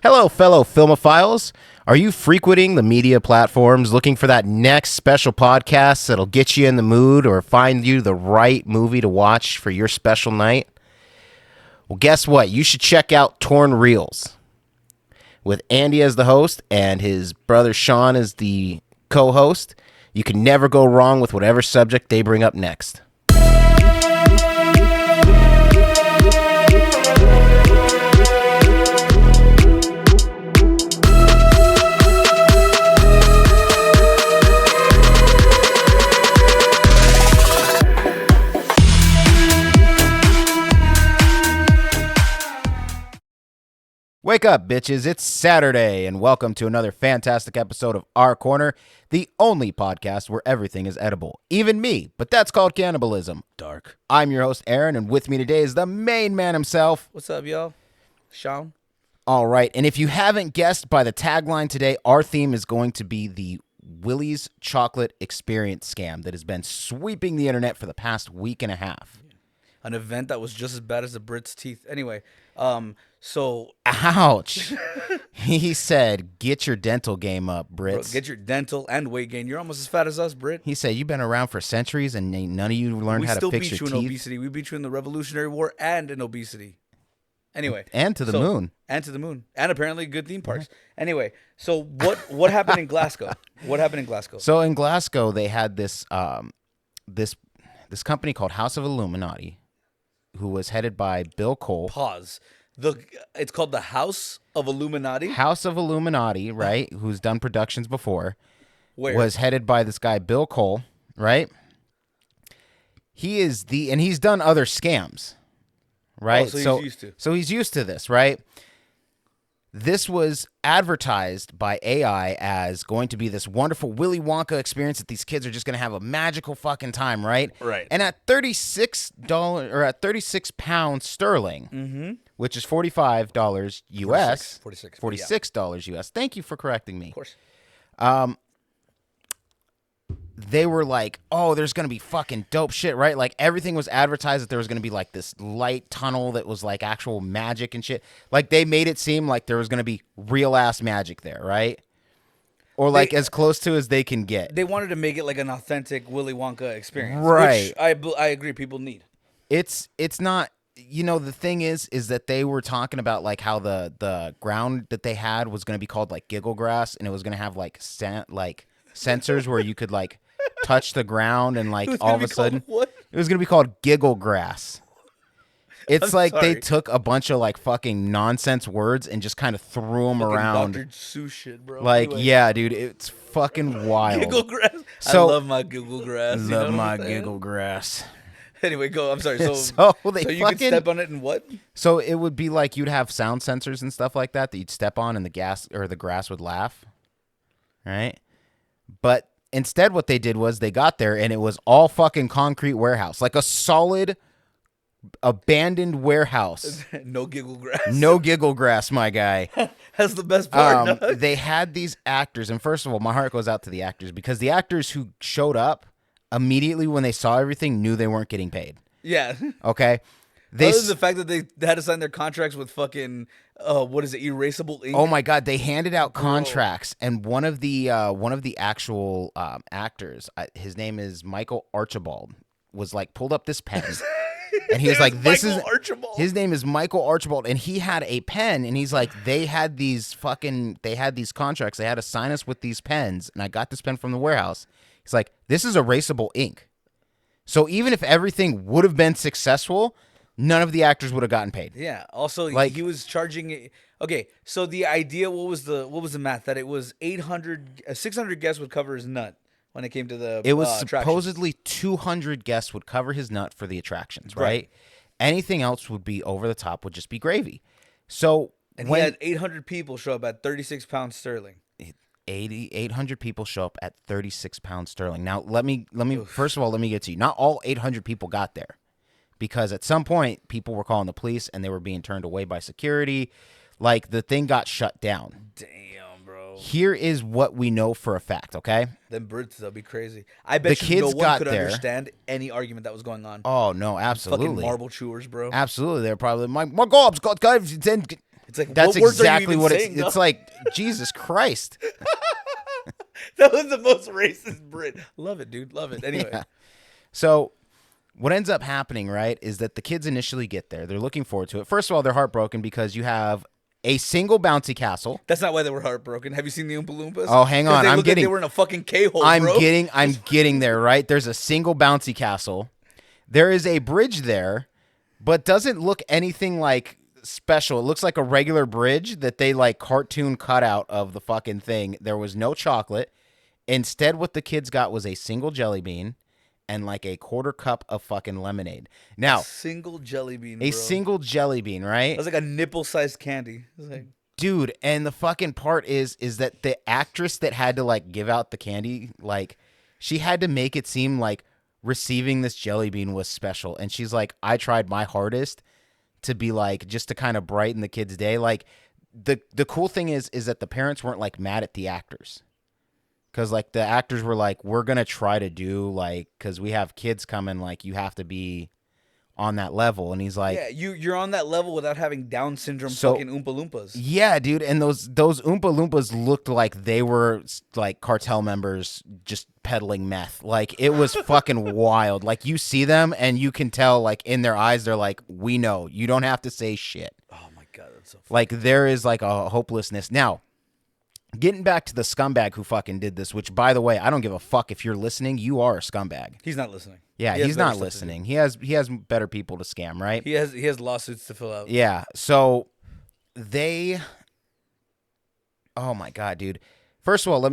Hello, fellow filmophiles. Are you frequenting the media platforms looking for that next special podcast that'll get you in the mood or find you the right movie to watch for your special night? Well, guess what? You should check out Torn Reels with Andy as the host and his brother Sean as the co-host. You can never go wrong with whatever subject they bring up next. Wake up, bitches. It's Saturday, and welcome to another fantastic episode of Our Corner, the only podcast where everything is edible. Even me, but that's called cannibalism. Dark. I'm your host, Aaron, and with me today is the main man himself. What's up, y'all? Sean. All right, and if you haven't guessed by the tagline today, our theme is going to be the Willie's Chocolate Experience scam that has been sweeping the internet for the past week and a half. An event that was just as bad as the Brits' teeth. Anyway, so... Ouch. He said, get your dental game up, Brits. Bro, get your dental and weight gain. You're almost as fat as us, Brit. He said, you've been around for centuries and none of you learned how to fix your teeth. We still beat you in obesity. We beat you in the Revolutionary War and in obesity. Anyway. And to the moon. And to the moon. And apparently good theme parks. Anyway, so what happened in Glasgow? What happened in Glasgow? So in Glasgow, they had this this company called House of Illuminati, who was headed by Bill Cole. Pause. It's called the House of Illuminati? House of Illuminati, right, who's done productions before. Where? Was headed by this guy, Bill Cole, right? He is and he's done other scams, right? Oh, so he's used to. So he's used to this, right? This was advertised by AI as going to be this wonderful Willy Wonka experience that these kids are just going to have a magical fucking time, right? Right. And at $36 or at 36 pounds sterling, which is $45 US, $46 US. Thank you for correcting me. Of course. They were like, oh, there's going to be fucking dope shit, right? Like, everything was advertised that there was going to be, like, this light tunnel that was, like, actual magic and shit. Like, they made it seem like there was going to be real-ass magic there, right? Or, like, as close to as they can get. They wanted to make it, like, an authentic Willy Wonka experience. Right. Which I agree people need. It's not... You know, the thing is that they were talking about, like, how the ground that they had was going to be called, like, giggle grass, and it was going to have, like, sensors where you could, like, touch the ground and, like, all of a sudden what? It was gonna be called giggle grass. It's I'm like sorry. they took a bunch of, like, fucking nonsense words and just kind of threw them around. Dr. Seuss shit, bro. Like, anyway. Yeah, dude, it's fucking wild. Giggle grass. So, I love my giggle grass. Love my giggle grass. Anyway, go. I'm sorry. So they you could step on it and what? So it would be like you'd have sound sensors and stuff like that you'd step on, and the grass would laugh, right? But instead, what they did was they got there, and it was all fucking concrete warehouse, like a solid abandoned warehouse. No giggle grass. No giggle grass, my guy. That's the best part. They had these actors, and first of all, my heart goes out to the actors, because the actors who showed up immediately when they saw everything knew they weren't getting paid. Yeah. Okay. Other than the fact that they had to sign their contracts with fucking erasable ink. Oh my god, they handed out contracts, and one of the actual actors, his name is Michael Archibald, was like pulled up this pen, and he was like, "This is Archibald." His name is Michael Archibald, and he had a pen, and he's like, they had these contracts, they had to sign us with these pens, and I got this pen from the warehouse. He's like, this is erasable ink, so even if everything would have been successful, none of the actors would have gotten paid. Yeah. Also, like, he was charging. Okay, so the idea, what was the math? That it was 600 guests would cover his nut when it came to the. It was attractions. supposedly 200 guests would cover his nut for the attractions, right? Anything else would be over the top, would just be gravy. So he had 800 people show up at 36 pounds sterling. 800 people show up at 36 pounds sterling. Now, let me first of all, let me get to you. Not all 800 people got there, because at some point people were calling the police and they were being turned away by security. Like, the thing got shut down. Damn, bro. Here is what we know for a fact, okay? Them Brits, they'll be crazy. I bet no one could understand any argument that was going on. Oh, no, absolutely. Fucking marble chewers, bro. Absolutely. They're probably, my God, Scott, guys. It's like, That's what words exactly are you what even saying, it's dog? like. Jesus Christ. That was the most racist Brit. Love it, dude. Love it. Anyway. Yeah. So what ends up happening, right, is that the kids initially get there. They're looking forward to it. First of all, they're heartbroken because you have a single bouncy castle. That's not why they were heartbroken. Have you seen the Oompa Loompas? Oh, hang 'Cause on. they I'm look like getting they were in a fucking K-hole, I'm bro. getting there, right? There's a single bouncy castle. There is a bridge there, but doesn't look anything like special. It looks like a regular bridge that they like cartoon cut out of the fucking thing. There was no chocolate. Instead, what the kids got was a single jelly bean and like a quarter cup of fucking lemonade. Now, Single jelly bean, a bro. single jelly bean, That right? was like a nipple-sized candy. It was like, Dude, and the fucking part is that the actress that had to like give out the candy, like she had to make it seem like receiving this jelly bean was special. And she's like, I tried my hardest to be like, just to kind of brighten the kids' day. Like the cool thing is that the parents weren't like mad at the actors. Cause like the actors were like, we're gonna try to do like, cause we have kids coming, like you have to be on that level. And he's like, yeah, you're on that level without having Down syndrome So- fucking Oompa Loompas. yeah, dude. And those Oompa Loompas looked like they were like cartel members just peddling meth. Like it was fucking wild. Like you see them and you can tell like in their eyes, they're like, we know, you don't have to say shit. Oh my God, that's so funny. Like there is like a hopelessness. Now, getting back to the scumbag who fucking did this, which by the way, I don't give a fuck if you're listening, you are a scumbag. He's not listening. Yeah, He has he's better not stuff to listening. He has better people to scam, right? He has lawsuits to fill out. Yeah. So they oh my God, dude. First of all, let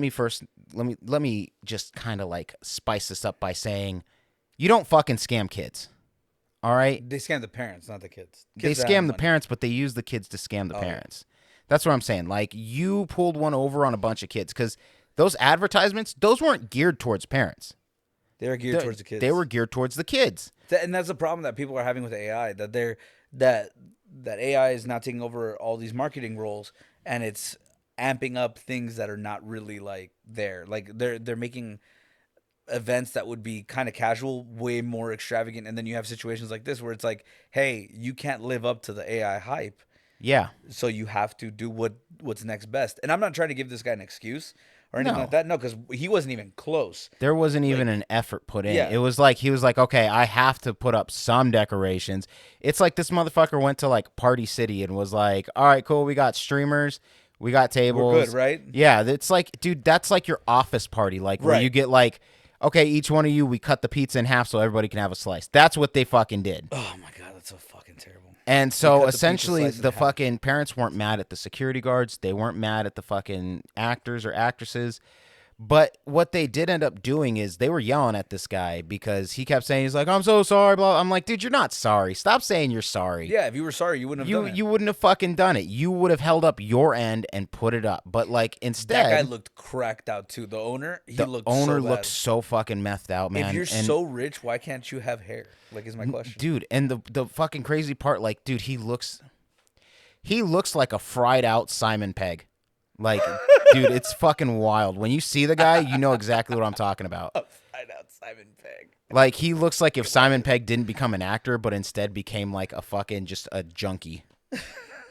me just kind of like spice this up by saying you don't fucking scam kids. All right? They scam the parents, not the kids. They Kids that scam have the money. parents, but they use the kids to scam the Oh. parents. That's what I'm saying. Like you pulled one over on a bunch of kids cuz those advertisements, those weren't geared towards parents. They were geared towards the kids. They were geared towards the kids. And that's the problem that people are having with AI. That AI is now taking over all these marketing roles, and it's amping up things that are not really like there. Like they're making events that would be kind of casual way more extravagant, and then you have situations like this where it's like, hey, you can't live up to the AI hype, Yeah. so you have to do what's next best. And I'm not trying to give this guy an excuse or anything No. like that. No, because he wasn't even close. There wasn't even an effort put in. Yeah. It was like he was like, okay, I have to put up some decorations. It's like this motherfucker went to like Party City and was like, all right, cool, we got streamers, we got tables. We're good, right? Yeah, it's like, dude, that's like your office party, like where Right. you get like, okay, each one of you, we cut the pizza in half so everybody can have a slice. That's what they fucking did. Oh my God, that's so fucking terrible. And cut so the pizza essentially slice in the half. fucking parents weren't mad at the security guards. They weren't mad at the fucking actors or actresses. But what they did end up doing is they were yelling at this guy because he kept saying, he's like, I'm so sorry, blah. I'm like, dude, you're not sorry. Stop saying you're sorry. Yeah, if you were sorry, you wouldn't have done it. You wouldn't have fucking done it. You would have held up your end and put it up. But like instead, That guy looked cracked out too. The owner, he the looked owner so looked bad. so fucking methed out, man. If you're And so rich, why can't you have hair? Like, is my question. dude, and the fucking crazy part, like, dude, he looks like a fried out Simon Pegg. Like, dude, it's fucking wild. When you see the guy, you know exactly what I'm talking about. Find out Simon Pegg. Like, he looks like if Simon Pegg didn't become an actor, but instead became like a fucking just a junkie.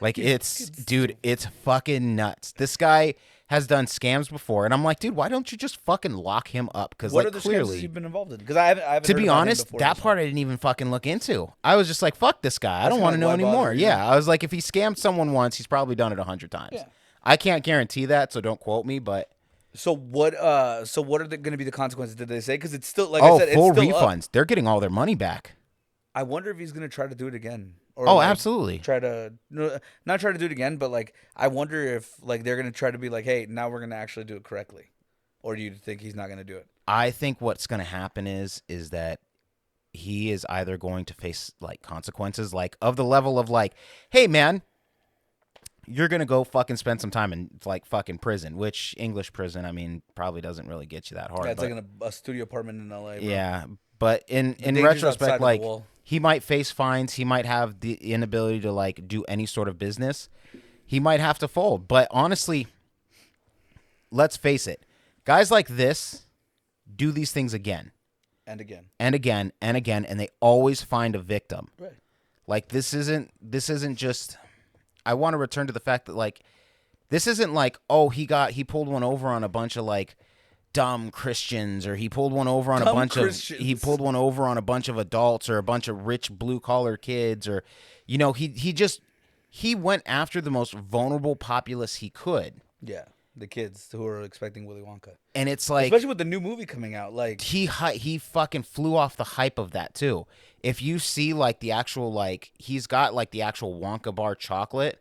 Like, it's, dude, it's fucking nuts. This guy has done scams before, and I'm like, dude, why don't you just fucking lock him up? Because What like are the clearly, scams you've been involved in? Because I haven't. to heard be about him honest, before, that so- part I didn't even fucking look into. I was just like, fuck this guy. I don't kinda want to know why bother, anymore. yeah. Yeah, I was like, if he scammed someone once, he's probably done it 100 times. Yeah. I can't guarantee that, so don't quote me. But So what? So what are going to be the consequences? Did they say? Because it's still like oh, I said, full it's still up. refunds. They're getting all their money back. I wonder if he's going to try to do it again. Or Oh, like, absolutely. Try to not try to do it again, but like I wonder if like they're going to try to be like, hey, now we're going to actually do it correctly, or do you think he's not going to do it? I think what's going to happen is that he is either going to face like consequences, like of the level of like, hey man, you're gonna go fucking spend some time in like fucking prison, which English prison, I mean, probably doesn't really get you that hard. Yeah, it's but- like in a studio apartment in LA. Bro. yeah, but in danger's outside retrospect, of the like wall. he might face fines. He might have the inability to like do any sort of business. He might have to fold. But honestly, let's face it, guys like this do these things again And again. and again and again, and they always find a victim. Right. Like this isn't just I want to return to the fact that like this isn't like, oh, he pulled one over on a bunch of like dumb Christians, or he pulled one over on he pulled one over on a bunch of adults or a bunch of rich blue collar kids, or he went after the most vulnerable populace he could. Yeah, the kids who are expecting Willy Wonka, and it's like, especially with the new movie coming out, like he fucking flew off the hype of that too. If you see like the actual like he's got like the actual Wonka bar chocolate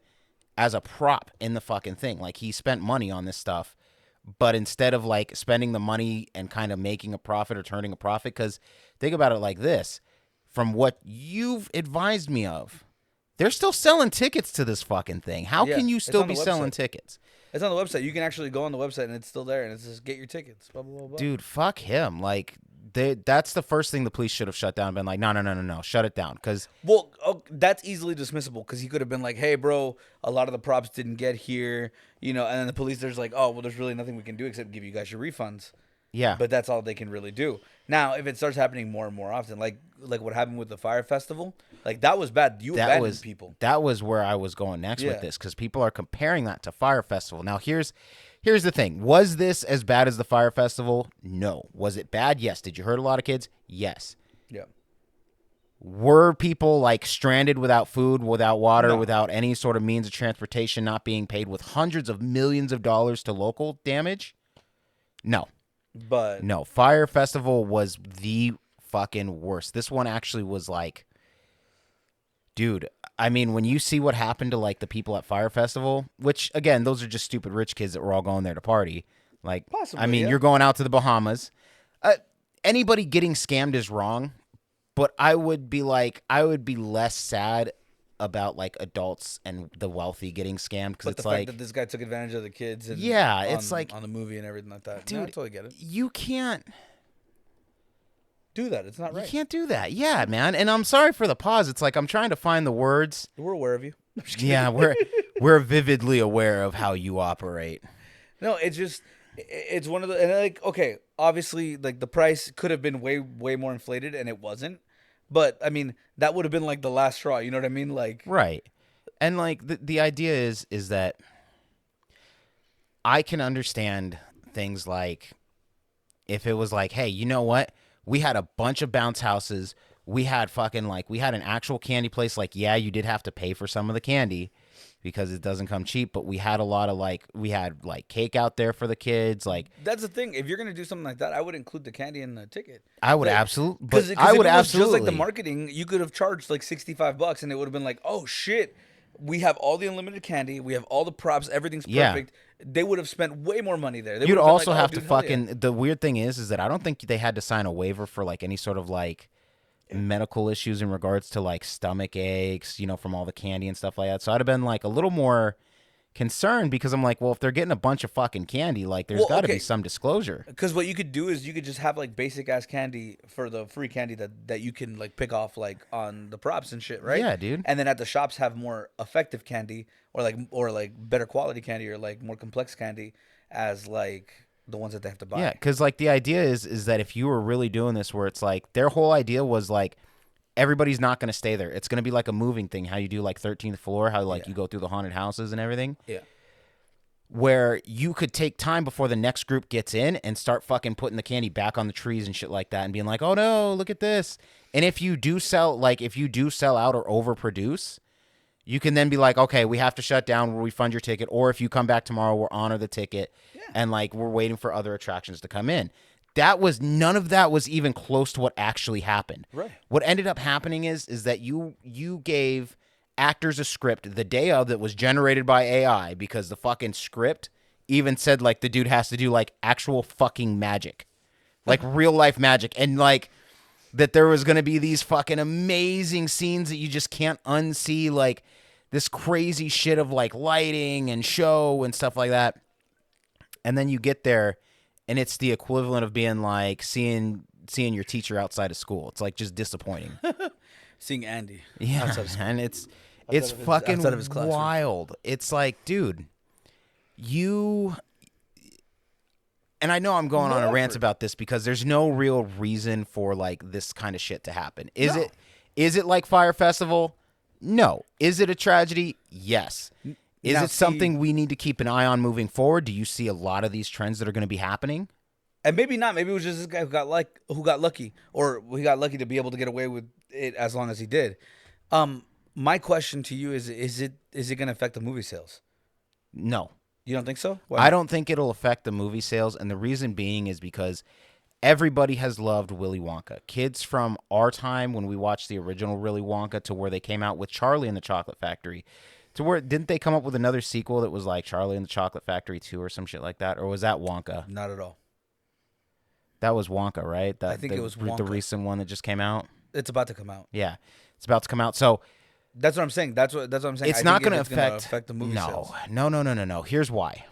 as a prop in the fucking thing. Like he spent money on this stuff, but instead of like spending the money and kind of making a profit or turning a profit, because think about it like this, from what you've advised me of, they're still selling tickets to this fucking thing. How can you still be selling tickets? It's on the website. You can actually go on the website and it's still there, and it's just get your tickets. Blah blah blah. Blah. Dude, fuck him. Like that's the first thing the police should have shut down and been like, no, shut it down. Because that's easily dismissible, because he could have been like, hey, bro, a lot of the props didn't get here, and then the police, there's like, oh, well, there's really nothing we can do except give you guys your refunds. Yeah. But that's all they can really do. Now, if it starts happening more and more often, like what happened with the Fire Festival, like that was bad. You abandoned people. That was where I was going next with this, because people are comparing that to Fire Festival. Now, here's the thing. Was this as bad as the Fire Festival? No. Was it bad? Yes. Did you hurt a lot of kids? Yes. Yeah. Were people like stranded without food, without water, No. without any sort of means of transportation, not being paid, with hundreds of millions of dollars to local damage? No. But no, Fire Festival was the fucking worst. This one actually was like, dude, I mean, when you see what happened to like the people at Fire Festival, which again, those are just stupid rich kids that were all going there to party. Like, possibly, I mean, you're going out to the Bahamas. Anybody getting scammed is wrong, but I would be less sad about like adults and the wealthy getting scammed, because it's the like fact that this guy took advantage of the kids. And it's like on the movie and everything like that. Dude, I totally get it. You can't do that. It's not right. You can't do that. Yeah, man. And I'm sorry for the pause. It's like I'm trying to find the words. We're aware of you. Yeah, we're vividly aware of how you operate. No, it's one of the, and like, okay, obviously like the price could have been way more inflated, and it wasn't. But I mean, that would have been like the last straw. You know what I mean? Like, right. And like the idea is that I can understand things like if it was like, hey, you know what? We had a bunch of bounce houses. We had an actual candy place. Like, yeah, you did have to pay for some of the candy because it doesn't come cheap, but we had a lot of we had cake out there for the kids. Like, that's the thing. If you're gonna do something like that, I would include the candy in the ticket. I would absolutely, because I would absolutely. Just like the marketing, you could have charged like $65, and it would have been like, oh shit, we have all the unlimited candy, we have all the props, everything's perfect. Yeah. They would have spent way more money there. You'd also have to fucking. Yeah. The weird thing is that I don't think they had to sign a waiver for like any sort of medical issues in regards to stomach aches, from all the candy and stuff like that. So I'd have been a little more concerned, because I'm like, well, if they're getting a bunch of fucking candy, there's got to be some disclosure. Because what you could do is you could just have basic ass candy for the free candy that you can pick off on the props and shit, right? Yeah, dude. And then at the shops have more effective candy, or better quality candy, or more complex candy as the ones that they have to buy. Yeah, because the idea is that if you were really doing this, where it's their whole idea was everybody's not going to stay there. It's going to be like a moving thing. How you do 13th floor, how you go through the haunted houses and everything. Yeah. Where you could take time before the next group gets in and start fucking putting the candy back on the trees and shit like that, and being like, oh no, look at this. And if you do sell out or overproduce, you can then be like, okay, we have to shut down, we'll refund your ticket, or if you come back tomorrow, we'll honor the ticket. Yeah. And we're waiting for other attractions to come in. None of that was even close to what actually happened. Right. What ended up happening is that you gave actors a script the day of that was generated by AI, because the fucking script even said the dude has to do actual fucking magic, real life magic, and that there was going to be these fucking amazing scenes that you just can't unsee, this crazy shit of lighting and show and stuff like that. And then you get there, and it's the equivalent of being seeing your teacher outside of school. It's just disappointing. Seeing Andy. Yeah, and it's fucking wild. It's dude, you. And I know I'm going on a rant about this because there's no real reason for this kind of shit to happen. Is it like Fire Festival? No. Is it a tragedy? Yes. Is Now, it something we need to keep an eye on moving forward? Do you see a lot of these trends that are going to be happening? And maybe not. Maybe it was just this guy who got lucky, or he got lucky to be able to get away with it as long as he did. My question to you is it going to affect the movie sales? No. You don't think so? Why I not? don't think it'll affect the movie sales, and the reason being is because everybody has loved Willy Wonka. Kids from our time when we watched the original Willy Wonka to where they came out with Charlie and the Chocolate Factory. To where didn't they come up with another sequel that was like Charlie and the Chocolate Factory 2 or some shit like that? Or was that Wonka? Not at all. That was Wonka, right? I think it was The Wonka. recent one that just came out. It's about to come out. Yeah. It's about to come out. So That's what I'm saying. That's what I'm saying. it's I not think going to gonna affect the movie sales. No. Here's why.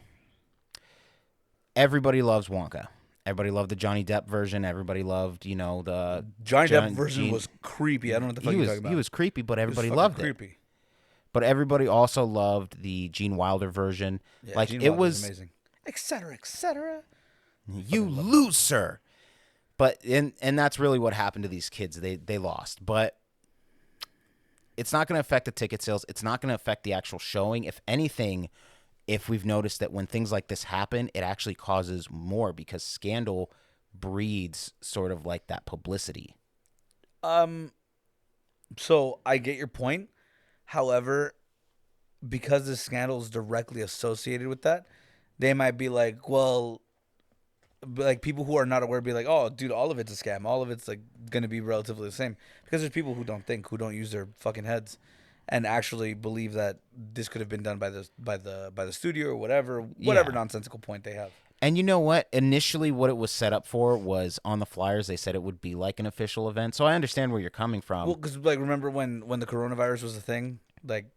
Everybody loves Wonka. Everybody loved the Johnny Depp version. Everybody loved, the Johnny Depp version was creepy. I don't know what the fuck you're talking about. He was creepy, but everybody fucking loved it. creepy. But everybody also loved the Gene Wilder version. Yeah, like Gene it Wilder's was amazing. Etc. Etc. You loser. But and that's really what happened to these kids. They lost. But it's not going to affect the ticket sales. It's not going to affect the actual showing. If anything, if we've noticed that when things like this happen, it actually causes more because scandal breeds sort of like that publicity. So I get your point. However, because the scandal is directly associated with that, they might be like, well, like people who are not aware be like, oh, dude, all of it's a scam. All of it's like going to be relatively the same. Because there's people who don't think, who don't use their fucking heads, and actually believe that this could have been done by the studio or whatever nonsensical point they have. And you know what? Initially, what it was set up for was on the flyers. They said it would be like an official event. So I understand where you're coming from. Well, because like remember when the coronavirus was a thing, like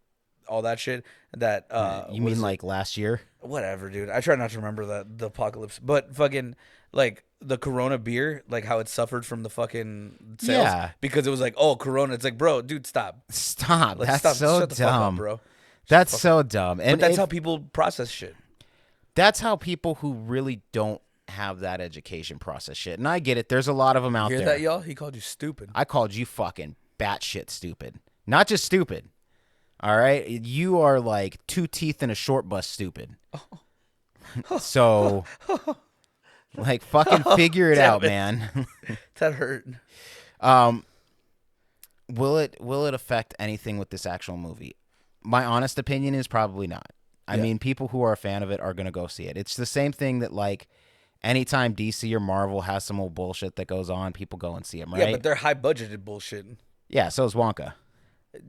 all that shit. That you mean like last year? Whatever, dude. I try not to remember the apocalypse, but fucking like the Corona beer, like how it suffered from the fucking sales, Yeah. because it was like, oh, Corona. It's like, bro, dude, stop. Stop. Like, That's stop. so Shut the fuck dumb, up, bro. That's so dumb. And But that's how people process shit. that's how people who really don't have that education process shit. And I get it. There's a lot of them out You hear there. that, y'all? He called you stupid. I called you fucking batshit stupid. Not just stupid. All right? You are like 2 teeth in a short bus stupid. So, like, fucking figure it out, man. That hurt. Will it affect anything with this actual movie? My honest opinion is probably not. I mean, people who are a fan of it are going to go see it. It's the same thing that, like, anytime DC or Marvel has some old bullshit that goes on, people go and see them, right? Yeah, but they're high budgeted bullshit. Yeah, so is Wonka.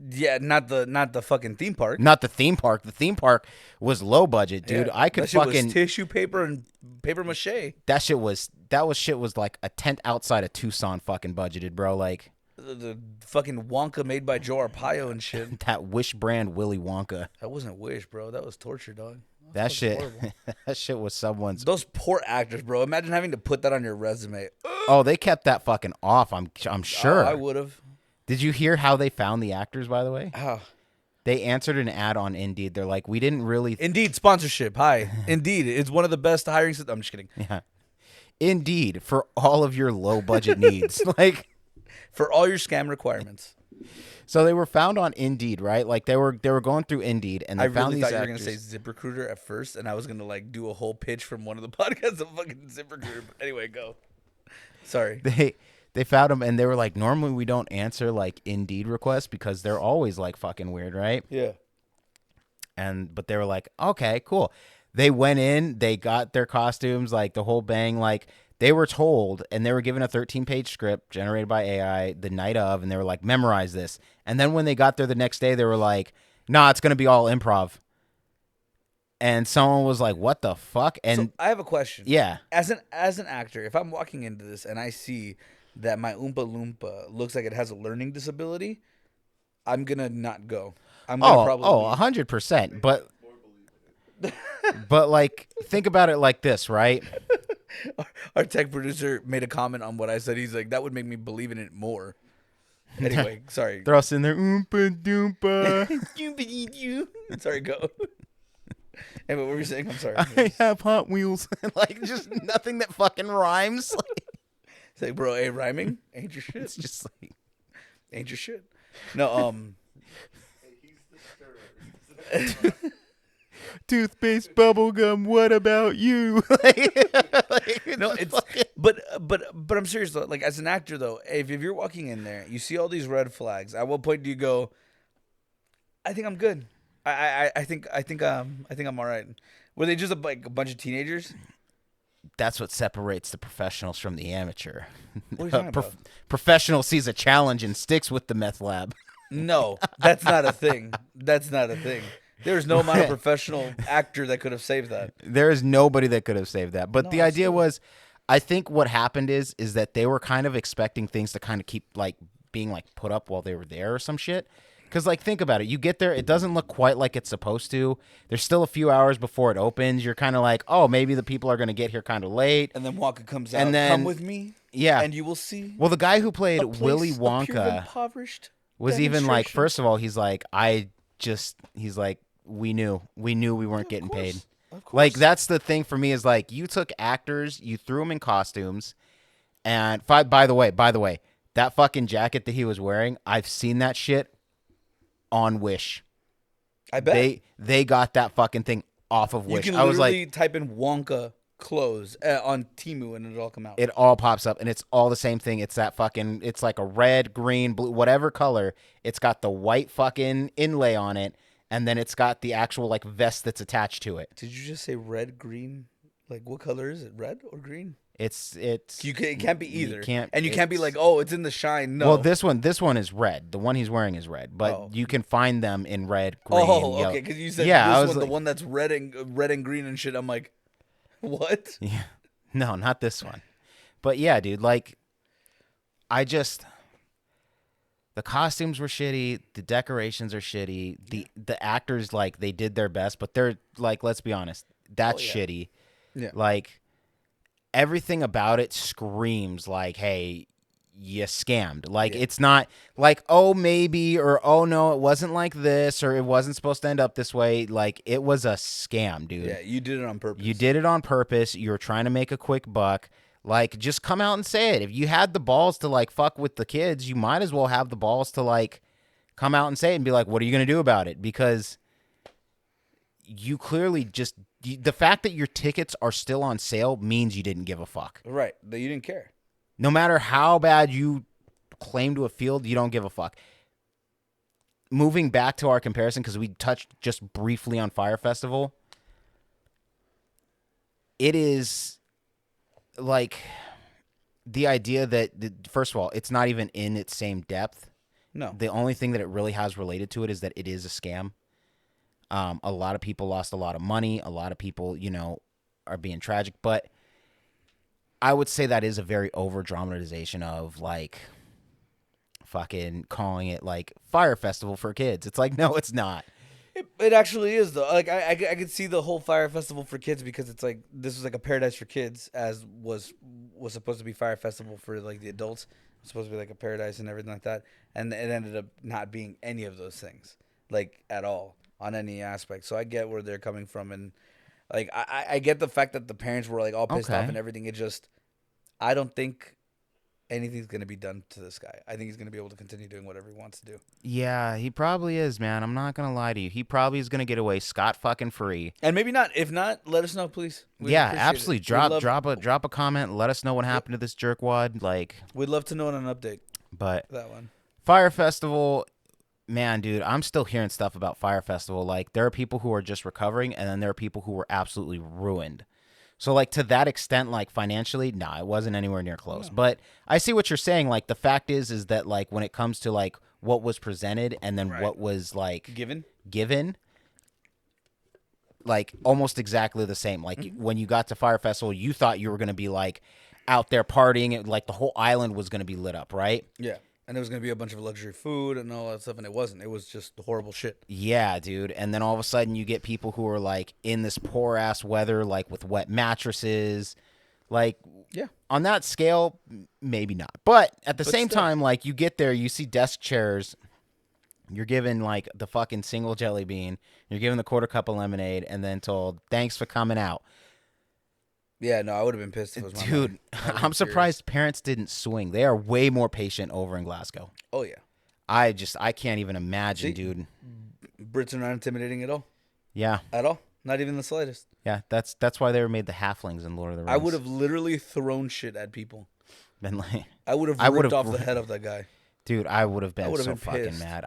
Yeah, not the fucking theme park. Not the theme park. The theme park was low budget, dude. Yeah, I could that shit fucking was tissue paper and paper mache. that shit was like a tent outside of Tucson fucking budgeted, bro. Like The fucking Wonka made by Joe Arpaio and shit. that Wish brand Willy Wonka. That wasn't Wish, bro. That was torture, dog. That fucking shit horrible. that shit was someone's. Those poor actors, bro. Imagine having to put that on your resume. Oh, they kept that fucking off. I'm sure. Oh, I would have. Did you hear how they found the actors, by the way? Oh. They answered an ad on Indeed. They're like, we didn't really. Indeed sponsorship. Hi. Indeed. It's one of the best hiring systems. I'm just kidding. Yeah. Indeed, for all of your low budget needs. Like, For all your scam requirements. so they were found on Indeed, right? Like they were going through Indeed and they I found really these thought you were actors. going to say ZipRecruiter at first, and I was going to like do a whole pitch from one of the podcasts of fucking ZipRecruiter. But anyway, go. Sorry. They found them and they were like, normally we don't answer like Indeed requests because they're always like fucking weird, right? Yeah. But they were like, okay, cool. They went in, they got their costumes, like the whole bang, like they were told, and they were given a 13-page script generated by AI the night of, and they were like, memorize this. And then when they got there the next day, they were like, nah, it's gonna be all improv. And someone was like, what the fuck? And So I have a question. yeah. As an actor, if I'm walking into this and I see that my Oompa Loompa looks like it has a learning disability, I'm gonna not go. I'm gonna probably leave. 100%. But like, think about it like this, right? Our tech producer made a comment on what I said. He's like, that would make me believe in it more. Anyway, sorry. They're all sitting there, oompa doompa. Sorry, go. Hey, what were you saying? I'm sorry. I have Hot Wheels. Like, just nothing that fucking rhymes. It's like, bro, hey, rhyming ain't your shit. It's just like, Ain't your shit. No, Toothpaste, bubblegum, what about you? No, it's but I'm serious though. Like as an actor though, if you're walking in there, you see all these red flags. At what point do you go? I think I'm good. I think I'm all right. Were they just like a bunch of teenagers? That's what separates the professionals from the amateur. What are you talking about? Professional sees a challenge and sticks with the meth lab. No, that's not a thing. That's not a thing. There's no amount of professional actor that could have saved that. There is nobody that could have saved that. But No, the idea absolutely. was, I think what happened is that they were kind of expecting things to kind of keep like being like put up while they were there or some shit. Because like think about it, you get there, it doesn't look quite like it's supposed to. There's still a few hours before it opens. You're kind of like, oh, maybe the people are going to get here kind of late. And then Wonka comes out. And then- Come with me, Yeah. and you will see. Well, the guy who played a place Willy of pure Wonka impoverished was even like, demonstration. first of all, he's like, he's like, we knew we weren't getting paid. Of course. Like that's the thing for me is like you took actors, you threw them in costumes, and by the way, that fucking jacket that he was wearing, I've seen that shit on Wish. I bet They got that fucking thing off of you Wish. can I was literally like, type in Wonka clothes on Temu and it'll all come out. it all pops up and it's all the same thing. It's that fucking, it's like a red, green, blue, whatever color. It's got the white fucking inlay on it, and then it's got the actual like vest that's attached to it. Did you just say red, green? Like what color is it? Red or green? It's It can't be either. can't- and you can't be it's- like, oh, it's in the shine. No. Well, this one is red. The one he's wearing is red, but Oh. you can find them in red, green, oh, yellow. okay. Because you said Yeah, I this was one, the like- one that's red and green and shit. I'm like, what? Yeah. No, not this one. But yeah, dude, like the costumes were shitty, the decorations are shitty, the actors like they did their best, but they're like, let's be honest, that's Oh, yeah. shitty. Yeah. Like everything about it screams like, hey, you scammed. Like Yeah. it's not like, oh maybe, or oh no, it wasn't like this, or it wasn't supposed to end up this way. Like it was a scam, dude. Yeah, you did it on purpose. You did it on purpose. You were trying to make a quick buck. Like, just come out and say it. If you had the balls to like fuck with the kids, you might as well have the balls to like come out and say it and be like, what are you going to do about it? Because you clearly the fact that your tickets are still on sale means you didn't give a fuck. Right. That you didn't care. No matter how bad you claim to have felt, you don't give a fuck. Moving back to our comparison, because we touched just briefly on Fire Festival, it is like the idea that, first of all, it's not even in its same depth. No. The only thing that it really has related to it is that it is a scam. A lot of people lost a lot of money. A lot of people, are being tragic. But I would say that is a very over dramatization of like fucking calling it like Fire Festival for kids. It's like, no, it's not. It actually is though. Like I could see the whole Fire Festival for kids because it's like this was like a paradise for kids, as was supposed to be Fire Festival for like the adults. It's supposed to be like a paradise and everything like that, and it ended up not being any of those things, like at all on any aspect. So I get where they're coming from, and like I get the fact that the parents were like all pissed Okay. off and everything. It just I don't think anything's gonna be done to this guy. I think he's gonna be able to continue doing whatever he wants to do. Yeah, he probably is, man. I'm not gonna lie to you. He probably is gonna get away scot fucking free. And maybe not. If not, let us know, please. We'd Yeah, appreciate it. absolutely. We'd love- Drop a comment. Let us know what happened to this jerkwad. Like, We'd love to know an update. but That one. Fire Festival, man, dude, I'm still hearing stuff about Fire Festival. Like, there are people who are just recovering, and then there are people who were absolutely ruined. So, like, to that extent, like, financially, nah, it wasn't anywhere near close. No. But I see what you're saying. Like, the fact is that, like, when it comes to, like, what was presented and then Right. what was, like, Given. like, almost exactly the same. Like, when you got to Fire Festival, you thought you were going to be, like, out there partying. Like, the whole island was going to be lit up, right? Yeah. And there was going to be a bunch of luxury food and all that stuff, and it wasn't. It was just horrible shit. Yeah, dude. And then all of a sudden you get people who are like in this poor ass weather, like with wet mattresses. Like, Yeah. on that scale, maybe not. But at the But same still. time, like, you get there, you see desk chairs. You're given like the fucking single jelly bean. You're given the quarter cup of lemonade and then told, thanks for coming out. Yeah, no, I would have been pissed if it was my Dude, mom. I would've been I'm surprised parents didn't swing. They are way more patient over in Glasgow. furious. Oh, yeah. I can't even imagine, See? dude. Brits are not intimidating at all. Yeah. At all. Not even the slightest. Yeah, that's why they were made the halflings in Lord of the Rings. I would have literally thrown shit at people. been like, I would have I ripped would've off the head of that guy. dude, I would have been would've so been fucking pissed. mad.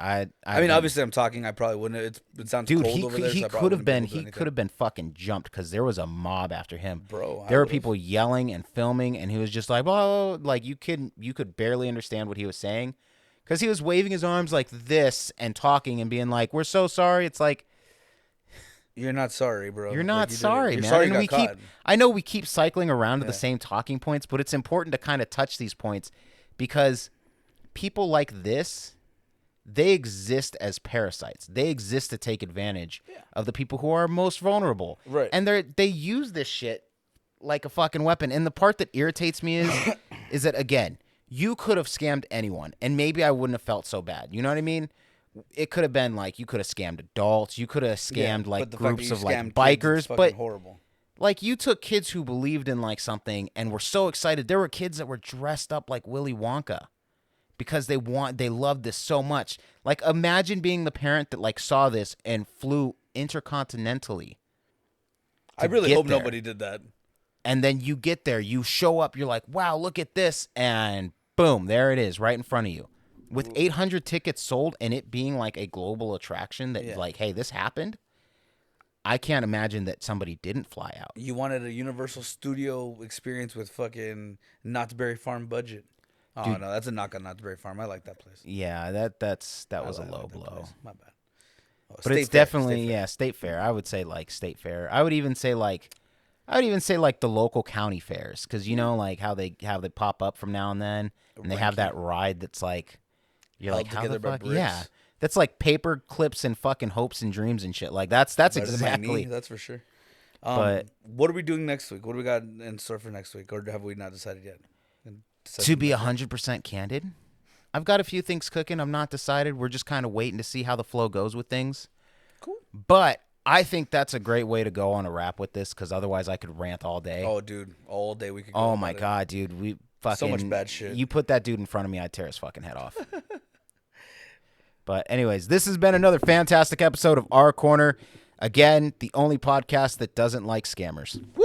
I mean, obviously, I'm talking. I probably wouldn't. It sounds dude, cold over there. he So I probably could have wouldn't be been able to do he anything. could have been fucking jumped because there was a mob after him. Bro, there were people yelling and filming, and he was just like, "Oh, like you could barely understand what he was saying," because he was waving his arms like this and talking and being like, "We're so sorry." It's like, you're not sorry, bro. you're not sorry, you're man. sorry And you we got keep, caught. I know we keep cycling around to the Yeah. same talking points, but it's important to kind of touch these points because people like this, they exist as parasites. They exist to take advantage of the people who are most vulnerable. Right. And they use this shit like a fucking weapon. And the part that irritates me is that, again, you could have scammed anyone, and maybe I wouldn't have felt so bad. You know what I mean? It could have been like you could have scammed adults. You could have scammed like groups of like bikers. But horrible. like you took kids who believed in like something and were so excited. There were kids that were dressed up like Willy Wonka because they loved this so much. Like imagine being the parent that like saw this and flew intercontinentally. I really hope there. nobody did that. And then you get there, you show up, you're like, wow, look at this. And boom, there it is right in front of you. With 800 tickets sold and it being like a global attraction that like, hey, this happened. I can't imagine that somebody didn't fly out. You wanted a Universal Studio experience with fucking Knott's Berry Farm budget. Oh, Dude. no, that's a knock on Knott's Berry Farm. I like that place. Yeah, that was a low like that blow. place. My bad. Oh, But State it's Fair, definitely State Fair. State Fair. I would say like State Fair. I would even say like the local county fairs because you know like how they pop up from now and then, and they have that ride that's like you're Held like how together the by fuck bricks. yeah. That's like paper clips and fucking hopes and dreams and shit. Like that's Better than my exactly. knee, that's for sure. But- what are we doing next week? What do we got in store for next week, or have we not decided yet? To be 100% candid, I've got a few things cooking. I'm not decided. We're just kind of waiting to see how the flow goes with things. Cool. But I think that's a great way to go on a wrap with this because otherwise I could rant all day. Oh, dude, all day we could. Go Oh about my it. god, dude, we fucking So much bad shit. You put that dude in front of me, I'd tear his fucking head off. But anyways, this has been another fantastic episode of Our Corner. Again, the only podcast that doesn't like scammers. Woo!